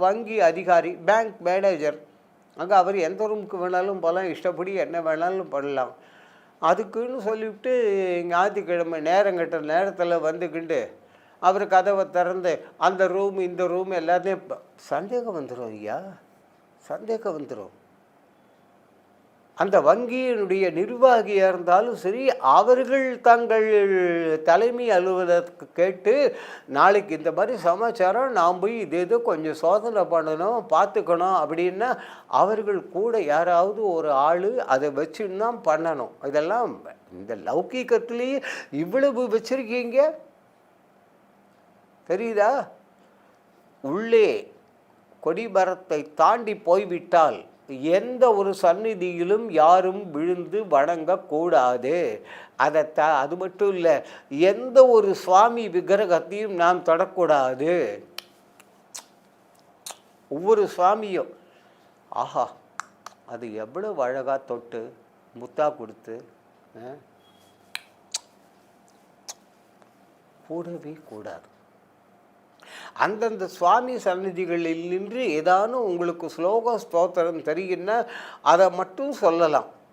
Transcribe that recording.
வங்கி அதிகாரி, bank manager. அங்கே அவர் எந்த ரூமுக்கு வேணாலும் போகலாம், இஷ்டப்படி என்ன வேணாலும் பண்ணலாம். அதுக்குன்னு சொல்லிவிட்டு ஞாயிற்றுக்கிழமை நேரங்கட்ட நேரத்தில் வந்துக்கிண்டு அவர் கதவை திறந்து அந்த ரூம் இந்த ரூம் எல்லாத்தையும் சந்தேகம் வந்துடும் ஐயா, சந்தேகம் வந்துடும். அந்த வங்கியினுடைய நிர்வாகியாக இருந்தாலும் சரி, அவர்கள் தங்கள் தலைமை அலுவலருக்கு கேட்டு நாளைக்கு இந்த மாதிரி சமாச்சாரம் நாம் போய் இது கொஞ்சம் சோதனை பண்ணணும் பார்த்துக்கணும் அப்படின்னா அவர்கள் கூட யாராவது ஒரு ஆள் அதை வச்சுன்னு தான் பண்ணணும். இதெல்லாம் இந்த லௌகீகத்திலேயே இவ்வளவு வச்சுருக்கீங்க தெரியுதா? உள்ளே கொடிமரத்தை தாண்டி போய்விட்டால் எந்த ஒரு சந்நிதியிலும் யாரும் விழுந்து வணங்கக்கூடாது. அது மட்டும் இல்லை, எந்த ஒரு சுவாமி விக்கிரகத்தையும் நாம் தொடக்கூடாது. ஒவ்வொரு சுவாமியும் ஆஹா அது எவ்வளவு அழகாக தொட்டு முத்தா கொடுத்து கூடவே கூடாது. அந்தந்த சுவாமி சந்நிதிகளில் நின்று ஏதானும் உங்களுக்கு ஸ்லோக ஸ்தோத்திரம் தெரியுன்னா அதை மட்டும் சொல்லலாம்.